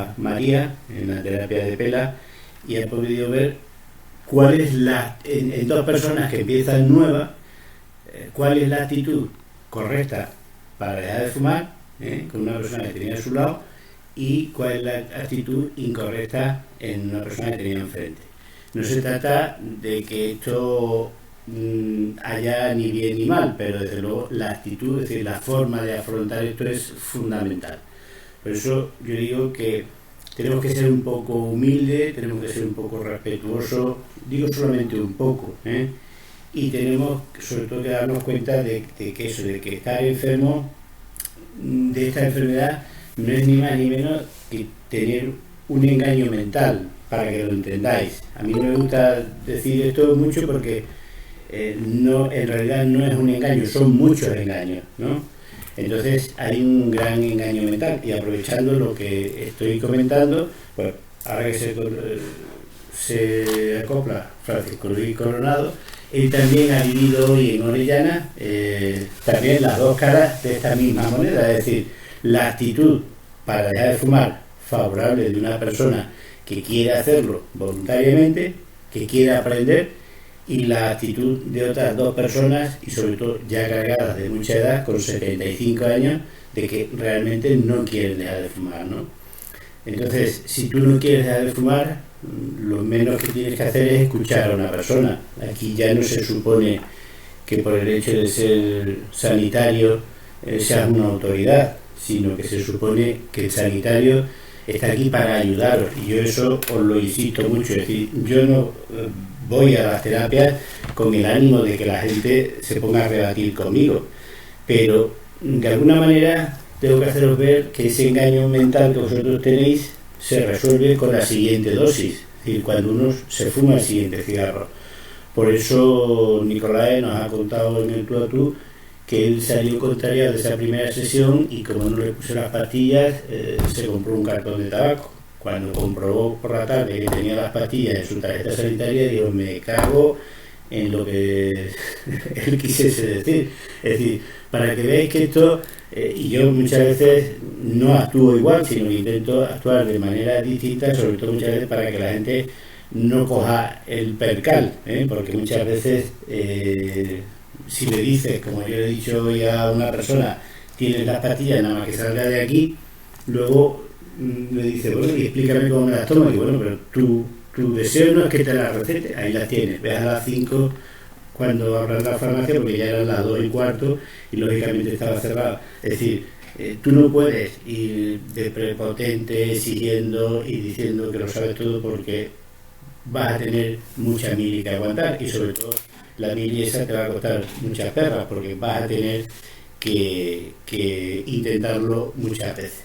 a María en la terapia de Pela y ha podido ver cuál es en dos personas que empiezan nuevas, cuál es la actitud correcta para dejar de fumar, con una persona que tenía a su lado, y cuál es la actitud incorrecta en una persona que tenía enfrente. No se trata de que esto haya ni bien ni mal, pero desde luego la actitud, es decir, la forma de afrontar esto es fundamental. Por eso yo digo que tenemos que ser un poco humildes, tenemos que ser un poco respetuosos, digo solamente un poco, y tenemos sobre todo que darnos cuenta de que eso, de que estar enfermo de esta enfermedad no es ni más ni menos que tener un engaño mental, para que lo entendáis. A mí no me gusta decir esto mucho porque no, en realidad no es un engaño, son muchos engaños, ¿no? Entonces hay un gran engaño mental, y aprovechando lo que estoy comentando, pues ahora que se acopla Francisco Luis Coronado, él también ha vivido hoy en Orellana también las dos caras de esta misma moneda, es decir, la actitud para dejar de fumar favorable de una persona que quiere hacerlo voluntariamente, que quiere aprender, y la actitud de otras dos personas, y sobre todo ya cargadas de mucha edad, con 75 años, de que realmente no quieren dejar de fumar, ¿no? Entonces, si tú no quieres dejar de fumar, lo menos que tienes que hacer es escuchar a una persona. Aquí ya no se supone que por el hecho de ser sanitario seas una autoridad, sino que se supone que el sanitario está aquí para ayudaros, y yo eso os lo insisto mucho. Es decir, yo no voy a las terapias con el ánimo de que la gente se ponga a rebatir conmigo, pero de alguna manera tengo que haceros ver que ese engaño mental que vosotros tenéis se resuelve con la siguiente dosis, es decir, cuando uno se fuma el siguiente cigarro. Por eso Nicolás nos ha contado en el tú a tú que él salió contrariado de esa primera sesión, y como no le puso las pastillas, se compró un cartón de tabaco. Cuando comprobó por la tarde que tenía las pastillas en su tarjeta sanitaria, dijo: me cago en lo que él quisiese decir. Es decir, para que veáis que esto, y yo muchas veces no actúo igual, sino que intento actuar de manera distinta, sobre todo muchas veces para que la gente no coja el percal, porque muchas veces si le dices, como yo le he dicho hoy a una persona, tienes las pastillas, nada más que salga de aquí, luego me dice: bueno, y explícame cómo me las tomo. Y bueno, pero tu deseo no es que te las recete, ahí las tienes, ves a las 5 cuando abras la farmacia, porque ya eran las 2:15 y lógicamente estaba cerrada. Es decir, tú no puedes ir de prepotente siguiendo y diciendo que lo sabes todo, porque vas a tener mucha mili que aguantar, y sobre todo la mili esa te va a costar muchas perras, porque vas a tener que intentarlo muchas veces.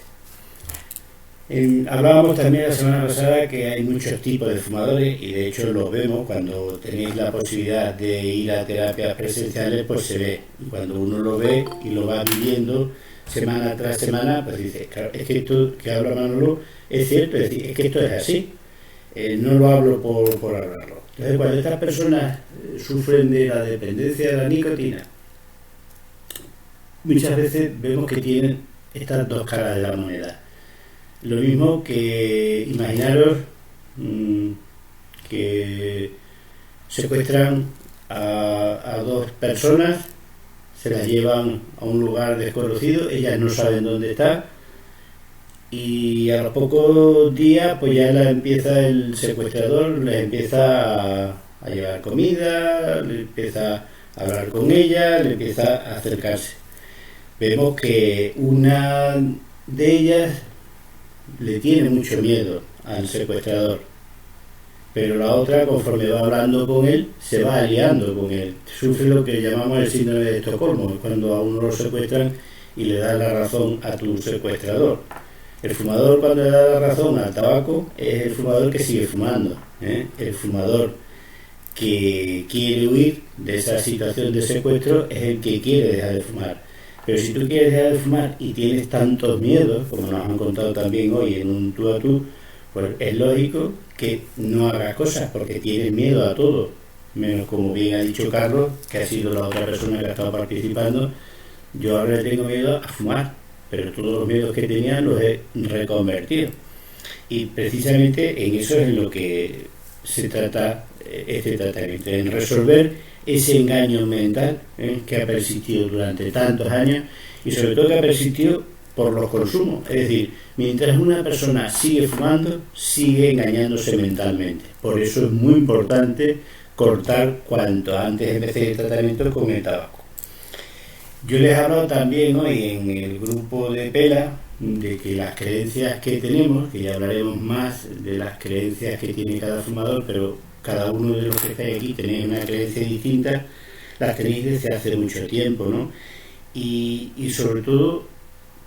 Hablábamos también la semana pasada que hay muchos tipos de fumadores, y de hecho lo vemos cuando tenéis la posibilidad de ir a terapias presenciales, pues se ve, y cuando uno lo ve y lo va viviendo semana tras semana, pues dice: claro, es que esto que habla Manolo es cierto, es decir, es que esto es así. No lo hablo por hablarlo. Entonces, cuando estas personas sufren de la dependencia de la nicotina, muchas veces vemos que tienen estas dos caras de la moneda. Lo mismo que, imaginaros que secuestran a dos personas, se las llevan a un lugar desconocido, ellas no saben dónde está, y a los pocos días pues ya empieza el secuestrador, les empieza a llevar comida, le empieza a hablar con ella, le empieza a acercarse. Vemos que una de ellas le tiene mucho miedo al secuestrador, pero la otra, conforme va hablando con él, se va aliando con él. Sufre lo que llamamos el síndrome de Estocolmo, cuando a uno lo secuestran y le das la razón a tu secuestrador. El fumador, cuando le da la razón al tabaco, es el fumador que sigue fumando, El fumador que quiere huir de esa situación de secuestro es el que quiere dejar de fumar. Pero si tú quieres dejar de fumar y tienes tantos miedos, como nos han contado también hoy en un tú a tú, pues es lógico que no hagas cosas, porque tienes miedo a todo, menos, como bien ha dicho Carlos, que ha sido la otra persona que ha estado participando. Yo ahora le tengo miedo a fumar, pero todos los miedos que tenía los he reconvertido. Y precisamente en eso es en lo que se trata este tratamiento, en resolver ese engaño mental que ha persistido durante tantos años y sobre todo que ha persistido por los consumos. Es decir, mientras una persona sigue fumando, sigue engañándose mentalmente. Por eso es muy importante cortar cuanto antes de empezar el tratamiento con el tabaco. Yo les he hablado también hoy en el grupo de Pela de que las creencias que tenemos, que ya hablaremos más de las creencias que tiene cada fumador, pero cada uno de los que estáis aquí tenéis una creencia distinta, las tenéis desde hace mucho tiempo, ¿no? Y sobre todo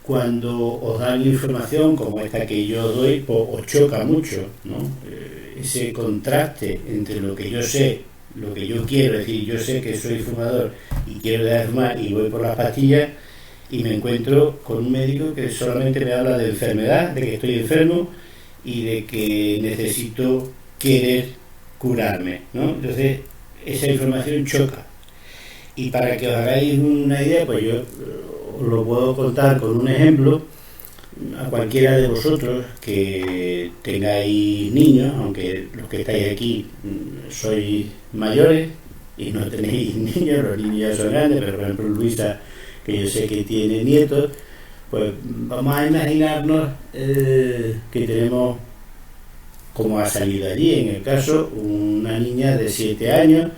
cuando os dan información como esta que yo doy, pues os choca mucho, ¿no? Ese contraste entre lo que yo sé, lo que yo quiero, es decir, yo sé que soy fumador y quiero dejar de fumar y voy por las pastillas y me encuentro con un médico que solamente me habla de enfermedad, de que estoy enfermo y de que necesito querer curarme, ¿no? Entonces esa información choca. Y para que os hagáis una idea, pues yo os lo puedo contar con un ejemplo a cualquiera de vosotros que tengáis niños, aunque los que estáis aquí sois mayores y no tenéis niños, los niños ya son grandes, pero por ejemplo Luisa, que yo sé que tiene nietos, pues vamos a imaginarnos que tenemos, como ha salido allí en el caso, una niña de 7 años,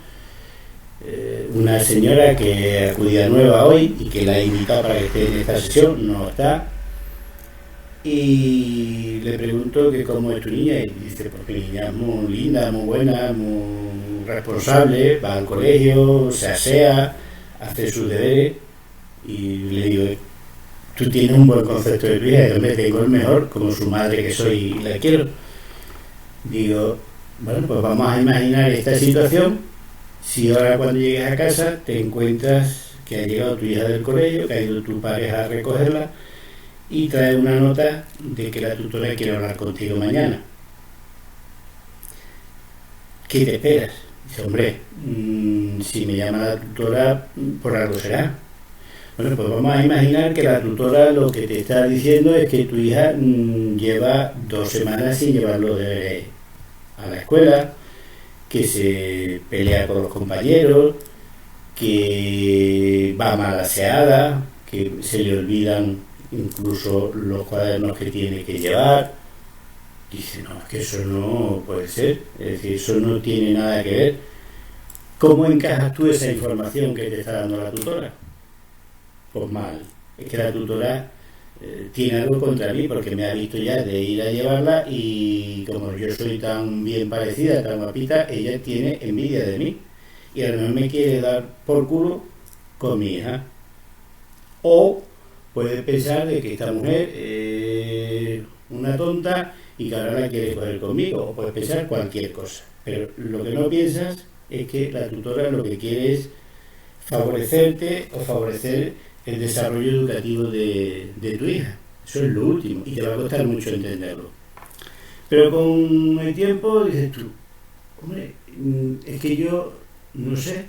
una señora que acudía nueva hoy y que la he invitado para que esté en esta sesión, no está, y le pregunto que cómo es tu niña y dice, pues mi niña es muy linda, muy buena, muy responsable, va al colegio, se asea, hace sus deberes. Y le digo, tú tienes un buen concepto de tu hija, yo me tengo el mejor, como su madre que soy y la quiero. Digo, bueno, pues vamos a imaginar esta situación. Si ahora cuando llegues a casa te encuentras que ha llegado tu hija del colegio, que ha ido tu pareja a recogerla y trae una nota de que la tutora quiere hablar contigo mañana. ¿Qué te esperas? Dice, hombre, si me llama la tutora, por algo será. Bueno, pues vamos a imaginar que la tutora lo que te está diciendo es que tu hija lleva 2 semanas sin llevarlo a la escuela, que se pelea con los compañeros, que va mal aseada, que se le olvidan incluso los cuadernos que tiene que llevar. Dice, no, es que eso no puede ser, es decir, eso no tiene nada que ver. ¿Cómo encajas tú esa información que te está dando la tutora? Pues mal, es que la tutora tiene algo contra mí porque me ha visto ya de ir a llevarla y como yo soy tan bien parecida, tan guapita, ella tiene envidia de mí y a lo mejor me quiere dar por culo con mi hija. O puede pensar de que esta mujer es una tonta y que ahora la quiere coger conmigo, o puede pensar cualquier cosa, pero lo que no piensas es que la tutora lo que quiere es favorecerte o favorecer el desarrollo educativo de tu hija. Eso es lo último y te va a costar mucho entenderlo. Pero con el tiempo dices tú, hombre, es que yo no sé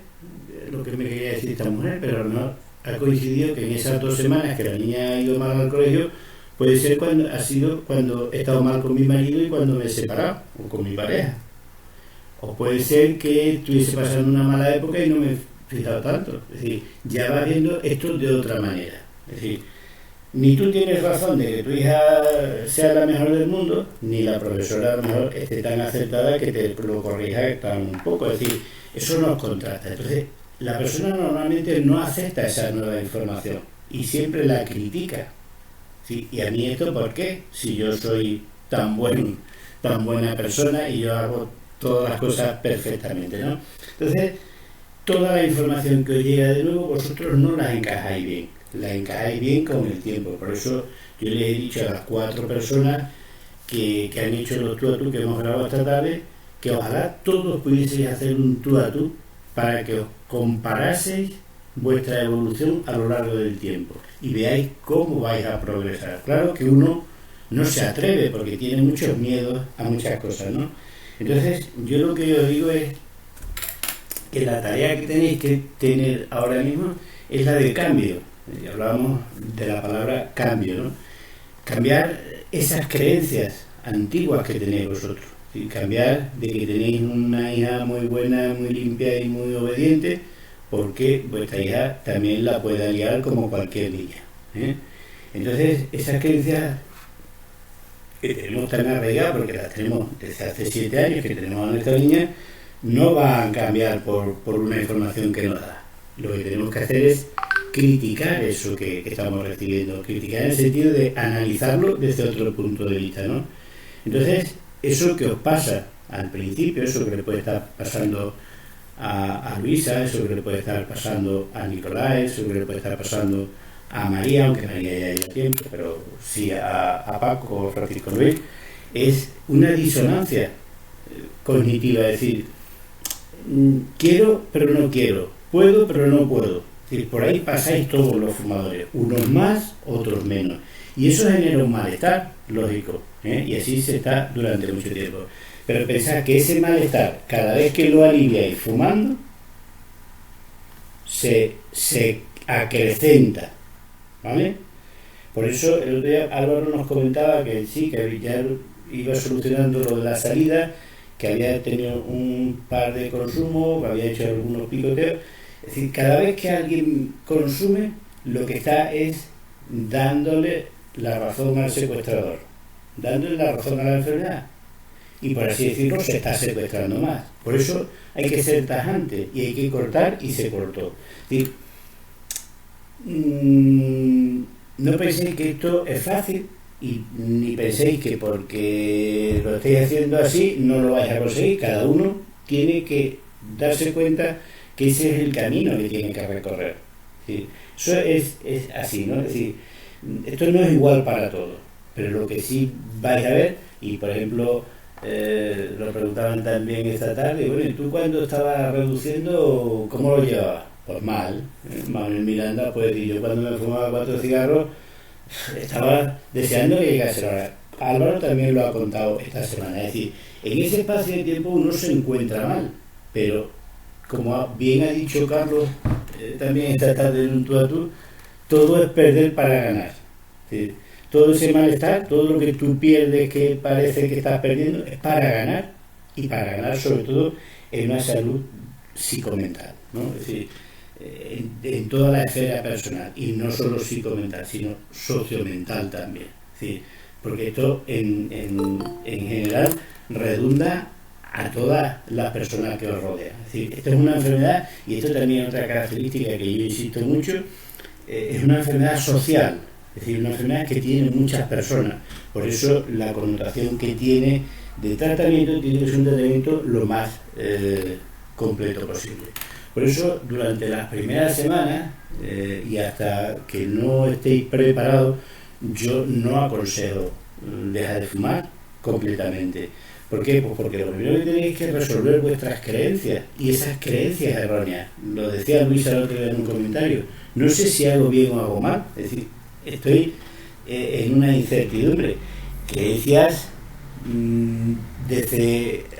lo que me quería decir esta mujer, pero a lo mejor ha coincidido que en esas 2 semanas que la niña ha ido mal al colegio, puede ser ha sido cuando he estado mal con mi marido y cuando me he separado, o con mi pareja. O puede ser que estuviese pasando una mala época y no me he fijado tanto. Es decir, ya vas viendo esto de otra manera. Es decir, ni tú tienes razón de que tu hija sea la mejor del mundo, ni la profesora a lo mejor esté tan acertada que te lo corrija tan poco. Es decir, eso nos contrasta. Entonces, la persona normalmente no acepta esa nueva información y siempre la critica. ¿Sí? ¿Y a mí esto por qué? Si yo soy tan buena persona y yo hago todas las cosas perfectamente, ¿no? Entonces, toda la información que os llega de nuevo, vosotros no la encajáis bien. La encajáis bien con el tiempo. Por eso yo les he dicho a las 4 personas que han hecho los tú a tú que hemos grabado esta tarde, que ojalá todos pudieseis hacer un tú a tú para que os comparaseis vuestra evolución a lo largo del tiempo y veáis cómo vais a progresar. Claro que uno no se atreve porque tiene muchos miedos a muchas cosas, ¿no? Entonces, yo lo que os digo es que la tarea que tenéis que tener ahora mismo es la de cambio. Hablábamos de la palabra cambio, ¿no? Cambiar esas creencias antiguas que tenéis vosotros. ¿Sí? Cambiar de que tenéis una hija muy buena, muy limpia y muy obediente, porque vuestra hija también la puede liar como cualquier niña. ¿Eh? Entonces, esas creencias que tenemos tan arraigadas, porque las tenemos desde hace 7 años que tenemos a nuestra niña, no van a cambiar por una información que nos da. Lo que tenemos que hacer es criticar eso que estamos recibiendo, criticar en el sentido de analizarlo desde otro punto de vista, ¿no? Entonces, eso que os pasa al principio, eso que le puede estar pasando a Luisa, eso que le puede estar pasando a Nicolás, eso que le puede estar pasando a María, aunque María ya lleva tiempo, pero sí a Paco o Francisco Luis, es una disonancia cognitiva, es decir, quiero pero no quiero, puedo pero no puedo. Es decir, por ahí pasáis todos los fumadores, unos más, otros menos. Y eso genera un malestar, lógico, ¿eh? Y así se está durante mucho tiempo. Pero pensad que ese malestar, cada vez que lo aliviáis fumando, se acrecenta, ¿vale? Por eso el otro día Álvaro nos comentaba que sí, que ya iba solucionando lo de la salida, que había tenido un par de consumos, que había hecho algunos picoteos. Es decir, cada vez que alguien consume, lo que está es dándole la razón al secuestrador, dándole la razón a la enfermedad. Y por así decirlo, se está secuestrando más. Por eso hay que ser tajante y hay que cortar, y se cortó. Es decir, no penséis que esto es fácil, y ni penséis que porque lo estéis haciendo así no lo vais a conseguir. Cada uno tiene que darse cuenta que ese es el camino que tiene que recorrer. ¿Sí? Eso es así, ¿no? Es decir, esto no es igual para todos, pero lo que sí vais a ver, y por ejemplo, lo preguntaban también esta tarde, bueno, ¿y tú cuando estabas reduciendo, cómo lo llevabas? Pues mal, Manuel Miranda, pues, y yo cuando me fumaba 4 cigarros, estaba deseando que llegase la hora. Álvaro también lo ha contado esta semana, es decir, en ese espacio de tiempo uno se encuentra mal, pero como bien ha dicho Carlos también esta tarde en un tú a tú, todo es perder para ganar. Es decir, todo ese malestar, todo lo que tú pierdes que parece que estás perdiendo, es para ganar, y para ganar sobre todo en una salud psicomental, ¿no? Es decir, en toda la esfera personal, y no solo psicomental, sino sociomental también. Es decir, porque esto en general redunda a todas las personas que os rodean. Es decir, esto es una enfermedad, y esto también es otra característica que yo insisto mucho, es una enfermedad social, es decir, una enfermedad que tiene muchas personas. Por eso la connotación que tiene de tratamiento tiene que ser un tratamiento lo más completo posible. Por eso, durante las primeras semanas, y hasta que no estéis preparados, yo no aconsejo dejar de fumar completamente. ¿Por qué? Pues porque lo primero que tenéis que resolver vuestras creencias, y esas creencias erróneas. Lo decía Luisa el otro día en un comentario. No sé si hago bien o hago mal. Es decir, estoy en una incertidumbre. Creencias,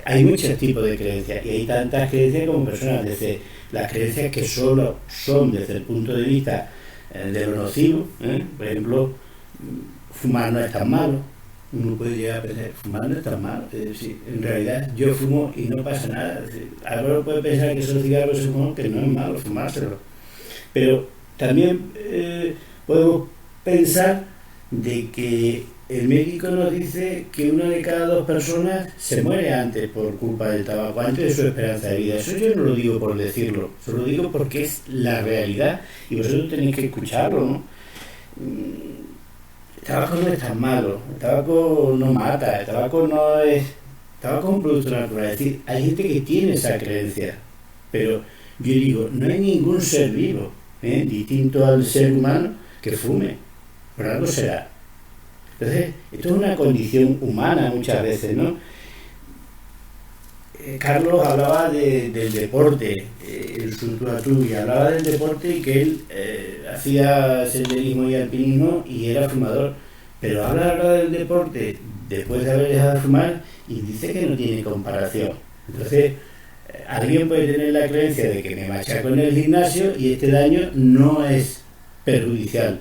hay muchos tipos de creencias, y hay tantas creencias como personas. Desde las creencias que solo son desde el punto de vista de lo nocivo, por ejemplo, fumar no es tan malo. Uno puede llegar a pensar, fumar no es tan malo. Es decir, en realidad yo fumo y no pasa nada. Es decir, Álvaro puede pensar que esos cigarros es como que no es malo fumárselo. Pero también podemos pensar de que el médico nos dice que 1 de cada 2 personas se muere antes por culpa del tabaco, antes de su esperanza de vida. Eso yo no lo digo por decirlo, solo lo digo porque es la realidad, y vosotros tenéis que escucharlo, ¿no? El tabaco no es tan malo, el tabaco no mata, el tabaco no es... El tabaco es un producto natural. Es decir, hay gente que tiene esa creencia, pero yo digo, no hay ningún ser vivo, distinto al ser humano, que fume, por algo será. Entonces, esto es una condición humana muchas veces, ¿no? Carlos hablaba del deporte, el Suntuatú, y hablaba del deporte, y que él hacía senderismo y alpinismo y era fumador, pero habla ahora del deporte después de haber dejado de fumar y dice que no tiene comparación. Entonces, alguien puede tener la creencia de que me machaco en el gimnasio y este daño no es perjudicial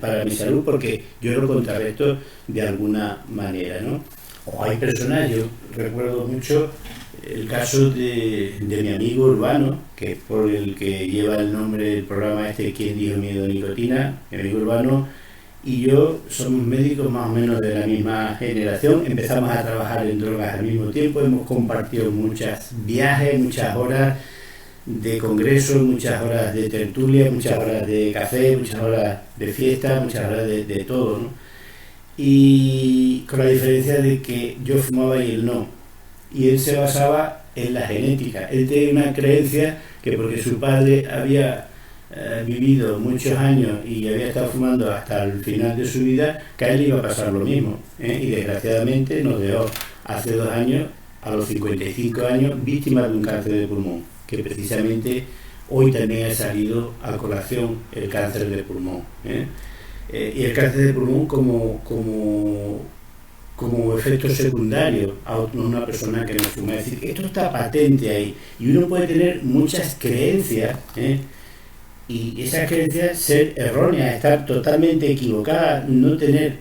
para mi salud, porque yo lo contrarresto de alguna manera, ¿no? O hay personas, yo recuerdo mucho el caso de mi amigo Urbano, que es por el que lleva el nombre del programa este, ¿Quién dijo miedo a nicotina? Mi amigo Urbano y yo somos médicos más o menos de la misma generación, empezamos a trabajar en drogas al mismo tiempo, hemos compartido muchos viajes, muchas horas de congresos, muchas horas de tertulia, muchas horas de café, muchas horas de fiesta, muchas horas de todo, ¿no? Y con la diferencia de que yo fumaba y él no. Y él se basaba en la genética. Él tenía una creencia que porque su padre había vivido muchos años y había estado fumando hasta el final de su vida, que a él iba a pasar lo mismo. Y desgraciadamente nos dejó hace 2 años, a los 55 años, víctima de un cáncer de pulmón, que precisamente hoy también ha salido a colación el cáncer de pulmón. Y el cáncer de pulmón como efecto secundario a una persona que no fuma. Es decir, esto está patente ahí y uno puede tener muchas creencias, y esas creencias ser erróneas, estar totalmente equivocadas, no tener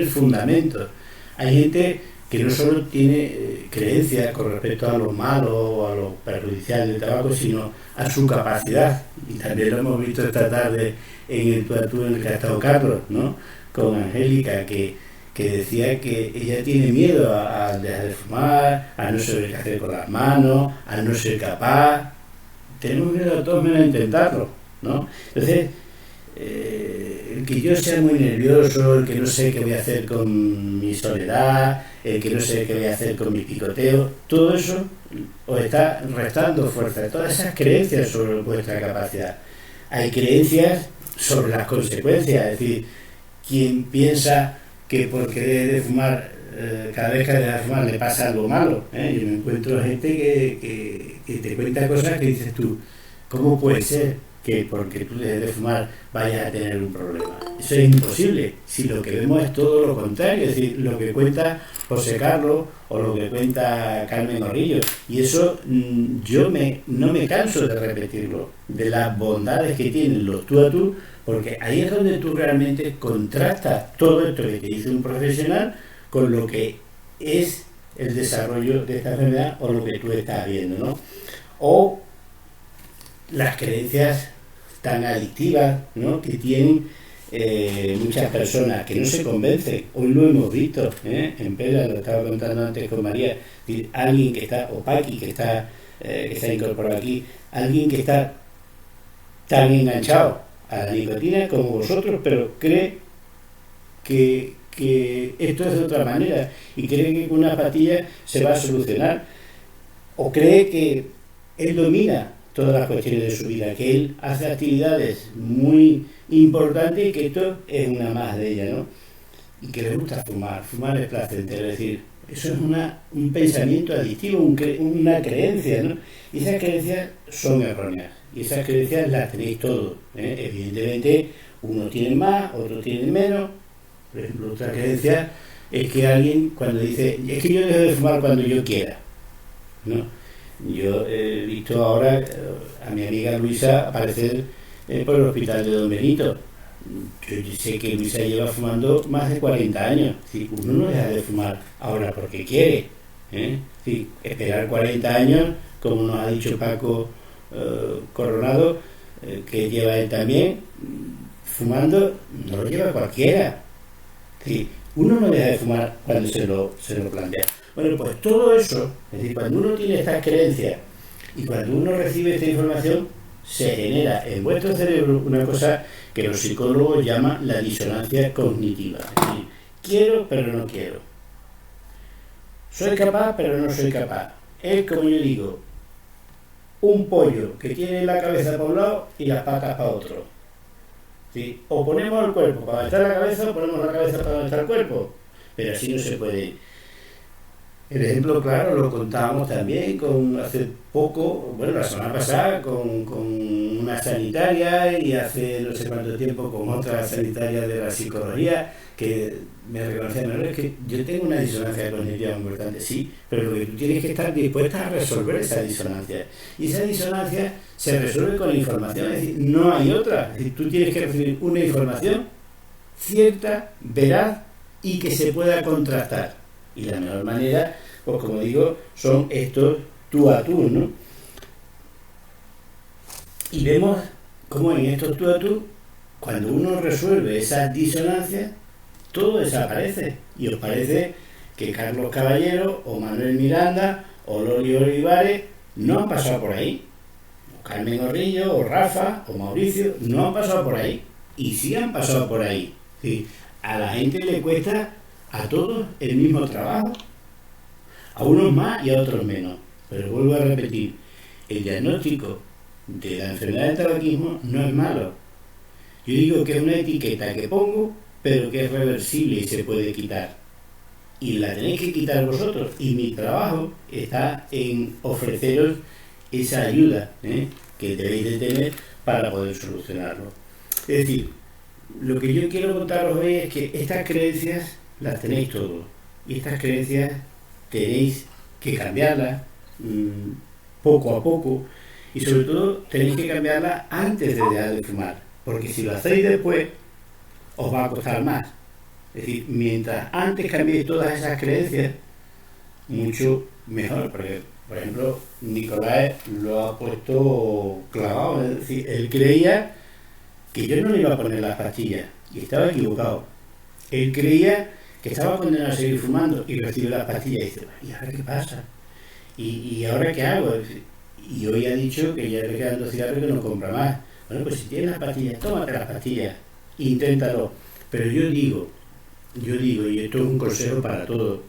fundamentos. Hay gente que no solo tiene creencias con respecto a lo malo o a lo perjudicial del tabaco, sino a su capacidad. Y también lo hemos visto esta tarde en el tú en el que ha estado Carlos, ¿no? Con Angélica, que decía que ella tiene miedo a dejar de fumar, a no saber qué hacer con las manos, a no ser capaz. Tenemos miedo a todos menos a intentarlo, ¿no? Entonces, el que yo sea muy nervioso, el que no sé qué voy a hacer con mi soledad, el que no sé qué voy a hacer con mi picoteo, todo eso os está restando fuerza. Todas esas creencias sobre vuestra capacidad. Hay creencias sobre las consecuencias, es decir, quien piensa que porque deje de fumar, cada vez que deja de fumar le pasa algo malo. Yo me encuentro gente que te cuenta cosas que dices tú, ¿cómo puede ser que porque tú dejes de fumar vayas a tener un problema? Eso es imposible, si lo que vemos es todo lo contrario, es decir, lo que cuenta José Carlos o lo que cuenta Carmen Orillo. Y eso no me canso de repetirlo, de las bondades que tienen los tú a tú, porque ahí es donde tú realmente contrastas todo esto que te dice un profesional con lo que es el desarrollo de esta enfermedad o lo que tú estás viendo, ¿no? O las creencias tan adictivas, ¿no?, que tienen muchas personas que no se convencen. Hoy lo hemos visto, en Pera, lo estaba contando antes con María, alguien que está, o Paqui, que está incorporado aquí, alguien que está tan enganchado a la nicotina como vosotros, pero cree que esto es de otra manera y cree que con una pastilla se va a solucionar, o cree que él domina todas las cuestiones de su vida, que él hace actividades muy importantes y que esto es una más de ellas, ¿no? Y que le gusta fumar es placentero, es decir, eso es un pensamiento adictivo, una creencia, ¿no? Y esas creencias son erróneas, y esas creencias las tenéis todos, evidentemente unos tienen más, otros tienen menos. Por ejemplo, otra creencia es que alguien cuando dice, es que yo dejo de fumar cuando yo quiera, ¿no? Yo he visto ahora a mi amiga Luisa aparecer por el hospital de Don Benito. Yo sé que Luisa lleva fumando más de 40 años. ¿Sí? Uno no deja de fumar ahora porque quiere. ¿Sí? Esperar 40 años, como nos ha dicho Paco Coronado, que lleva él también, fumando, no lo lleva cualquiera. ¿Sí? Uno no deja de fumar cuando se lo plantea. Bueno, pues todo eso, es decir, cuando uno tiene estas creencias y cuando uno recibe esta información, se genera en vuestro cerebro una cosa que los psicólogos llaman la disonancia cognitiva. Es decir, quiero pero no quiero. Soy capaz pero no soy capaz. Es como yo digo, un pollo que tiene la cabeza para un lado y las patas para otro. ¿Sí? O ponemos el cuerpo para donde está la cabeza o ponemos la cabeza para donde está el cuerpo. Pero así no se puede. El ejemplo, claro, lo contábamos también hace poco, bueno, la semana pasada, con una sanitaria y hace no sé cuánto tiempo con otra sanitaria de la psicología que me reconocían, es que yo tengo una disonancia cognitiva muy importante, sí, pero lo que tú tienes que estar dispuesta a resolver esa disonancia. Y esa disonancia se resuelve con la información, es decir, no hay otra. Es decir, tú tienes que recibir una información cierta, veraz, y que se pueda contrastar. Y la mejor manera, pues como digo, son estos tú a tú, ¿no? Y vemos cómo en estos tú a tú, cuando uno resuelve esas disonancias, todo desaparece. Y os parece que Carlos Caballero, o Manuel Miranda, o Loli Olivares no han pasado por ahí. O Carmen Gorrillo, o Rafa, o Mauricio, no han pasado por ahí. Y sí han pasado por ahí. Sí. A la gente le cuesta a todos el mismo trabajo. A unos más y a otros menos. Pero vuelvo a repetir, el diagnóstico de la enfermedad del tabaquismo no es malo. Yo digo que es una etiqueta que pongo, pero que es reversible y se puede quitar. Y la tenéis que quitar vosotros. Y mi trabajo está en ofreceros esa ayuda que debéis de tener para poder solucionarlo. Es decir, lo que yo quiero contaros hoy es que estas creencias las tenéis todos. Y estas creencias tenéis que cambiarlas poco a poco. Y sobre todo tenéis que cambiarlas antes de dejar de fumar. Porque si lo hacéis después, os va a costar más. Es decir, mientras antes cambiéis todas esas creencias, mucho mejor. Porque, por ejemplo, Nicolás lo ha puesto clavado. Es decir, él creía que yo no le iba a poner las pastillas. Y estaba equivocado. Él creía que estaba condenado a seguir fumando y recibe las pastillas y dice, ¿y ahora qué pasa? ¿Y ahora qué hago? Y hoy ha dicho que ya le quedan 2 cigarros y que no compra más. Bueno, pues si tienes las pastillas, tómate las pastillas, inténtalo. Pero yo digo, y esto es un consejo para todos,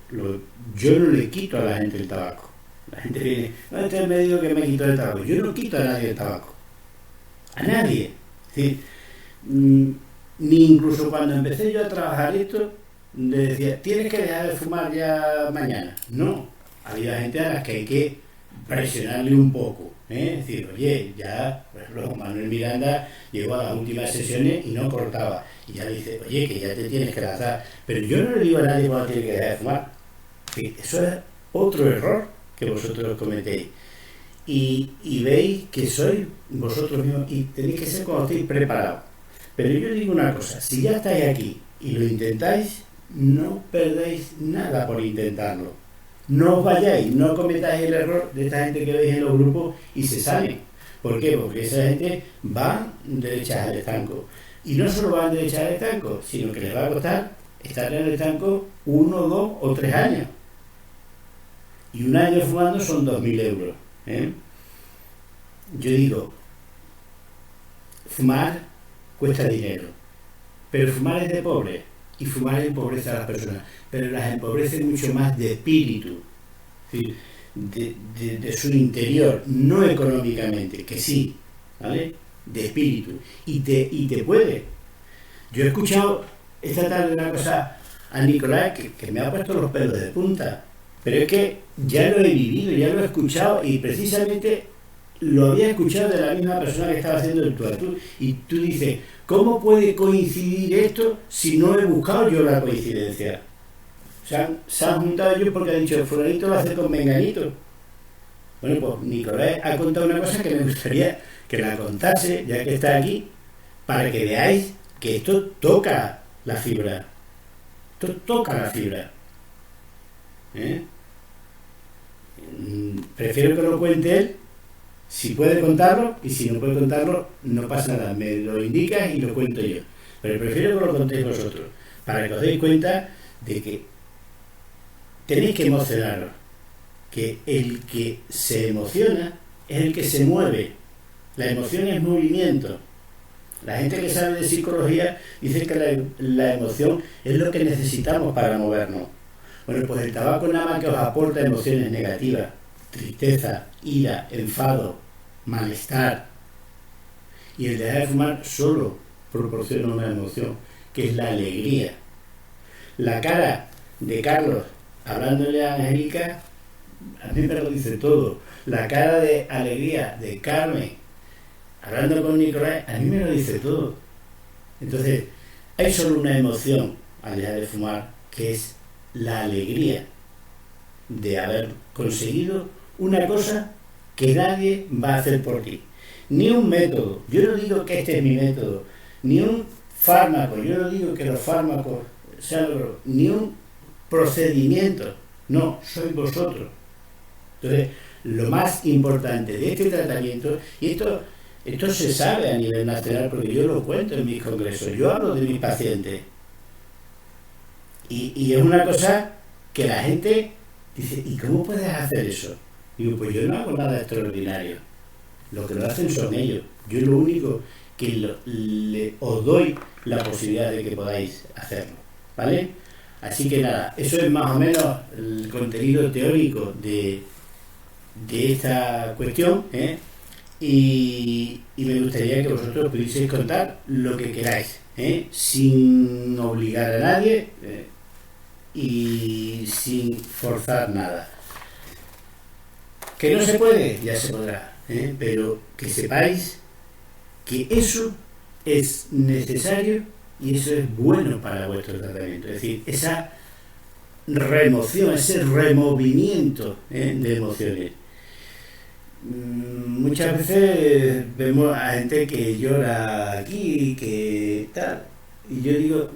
yo no le quito a la gente el tabaco. La gente viene, no, este me dijo que me quitó el tabaco. Yo no quito a nadie el tabaco. A nadie. Es decir, ni incluso cuando empecé yo a trabajar esto, le decía, tienes que dejar de fumar ya mañana. No, había gente a la que hay que presionarle un poco. Es decir, oye, ya, por ejemplo, Manuel Miranda llegó a las últimas sesiones y no cortaba. Y ya le dice, oye, que ya te tienes que lanzar. Pero yo no le digo a nadie cuando tiene que dejar de fumar. Eso es otro error que vosotros cometéis. Y veis que sois vosotros mismos y tenéis que ser cuando estéis preparados. Pero yo digo una cosa, si ya estáis aquí y lo intentáis, no perdéis nada por intentarlo. No os vayáis, no cometáis el error de esta gente que veis en los grupos y se salen. ¿Por qué? Porque esa gente va derechas al estanco. Y no solo van derechas al estanco, sino que les va a costar estar en el estanco 1, 2 o 3 años. Y un año fumando son 2.000 euros. Yo digo, fumar cuesta dinero, pero fumar es de pobre. Y fumar empobrece a las personas, pero las empobrece mucho más de espíritu, ¿sí? de su interior, no económicamente, que sí, ¿vale? De espíritu, y te puede. Yo he escuchado esta tarde una cosa a Nicolás que me ha puesto los pelos de punta, pero es que ya lo he vivido, ya lo he escuchado, y precisamente lo había escuchado de la misma persona que estaba haciendo el tú a tú, y tú dices, ¿cómo puede coincidir esto si no he buscado yo la coincidencia? Se han juntado ellos porque han dicho, fulanito lo hace con menganito. Bueno, pues Nicolás ha contado una cosa que me gustaría que la contase, ya que está aquí, para que veáis que esto toca la fibra. Esto toca la fibra. Prefiero que lo cuente él, si puede contarlo, y si no puede contarlo, no pasa nada, me lo indicas y lo cuento yo. Pero prefiero que lo contéis vosotros, para que os deis cuenta de que tenéis que emocionaros, que el que se emociona es el que se mueve. La emoción es movimiento. La gente que sabe de psicología dice que la emoción es lo que necesitamos para movernos. Bueno, pues el tabaco nada más que os aporta emociones negativas, tristeza, ira, enfado, malestar. Y el dejar de fumar solo proporciona una emoción, que es la alegría. La cara de Carlos hablándole a Angélica, a mí me lo dice todo. La cara de alegría de Carmen hablando con Nicolás, a mí me lo dice todo. Entonces, hay solo una emoción al dejar de fumar, que es la alegría de haber conseguido una cosa que nadie va a hacer por ti. Ni un método, yo no digo que este es mi método, ni un fármaco, yo no digo que los fármacos se logró ni un procedimiento, no, sois vosotros. Entonces, lo más importante de este tratamiento, y esto se sabe a nivel nacional porque yo lo cuento en mis congresos, yo hablo de mis pacientes, y es una cosa que la gente dice, ¿y cómo puedes hacer eso? Digo, pues yo no hago nada extraordinario, lo que lo hacen son ellos, yo lo único que os doy la posibilidad de que podáis hacerlo, ¿vale? Así que nada, eso es más o menos el contenido teórico de esta cuestión, ¿eh? Y me gustaría que vosotros pudieseis contar lo que queráis, ¿eh? Sin obligar a nadie, y sin forzar nada. Que no se puede, ya se podrá, ¿eh? Pero que sepáis que eso es necesario y eso es bueno para vuestro tratamiento. Es decir, esa remoción, ese removimiento, de emociones. Muchas veces vemos a gente que llora aquí, que tal, y yo digo,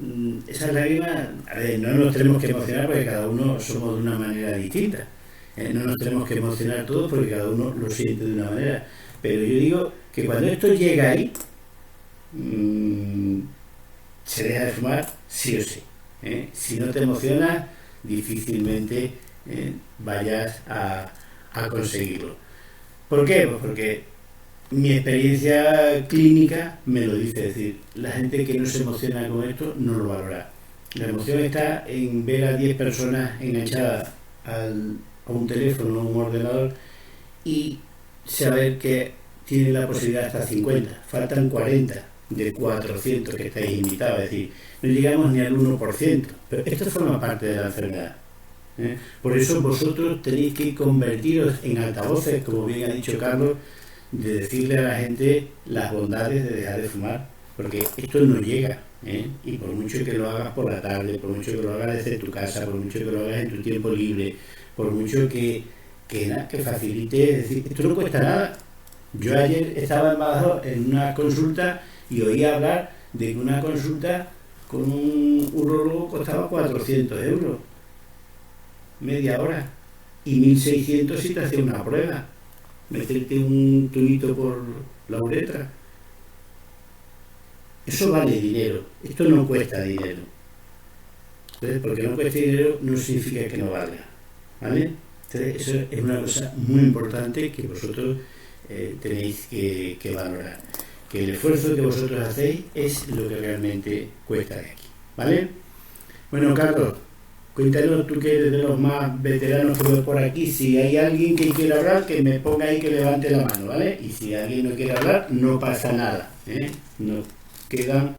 esas lágrimas, a ver, no nos tenemos que emocionar porque cada uno somos de una manera distinta, no nos tenemos que emocionar todos porque cada uno lo siente de una manera, pero yo digo que cuando esto llega ahí, se deja de fumar sí o sí, si no te emocionas difícilmente vayas a conseguirlo. ¿Por qué? Pues porque mi experiencia clínica me lo dice, es decir, la gente que no se emociona con esto no lo valora. La emoción está en ver a 10 personas enganchadas a un teléfono o un ordenador y saber que tiene la posibilidad hasta 50, faltan 40 de 400 que estáis invitados, es decir, no llegamos ni al 1%, pero esto forma parte de la enfermedad. Por eso vosotros tenéis que convertiros en altavoces, como bien ha dicho Carlos, de decirle a la gente las bondades de dejar de fumar, porque esto no llega, y por mucho que lo hagas por la tarde, por mucho que lo hagas desde tu casa, por mucho que lo hagas en tu tiempo libre, por mucho que facilite, es decir, esto no cuesta nada. Yo ayer estaba en Badajoz en una consulta y oí hablar de que una consulta con un urologo costaba 400 euros, media hora, y 1.600 si te hacía una prueba, meterte un tubito por la uretra. Eso vale dinero, esto no cuesta dinero. Entonces, porque no cuesta dinero no significa que no valga, ¿vale? Entonces, eso es una cosa muy importante que vosotros tenéis que valorar, que el esfuerzo que vosotros hacéis es lo que realmente cuesta de aquí, ¿vale? Bueno, Carlos, cuéntanos tú, que eres de los más veteranos que veo por aquí, si hay alguien que quiera hablar, que me ponga ahí, que levante la mano, ¿vale? Y si alguien no quiere hablar, no pasa nada, nos quedan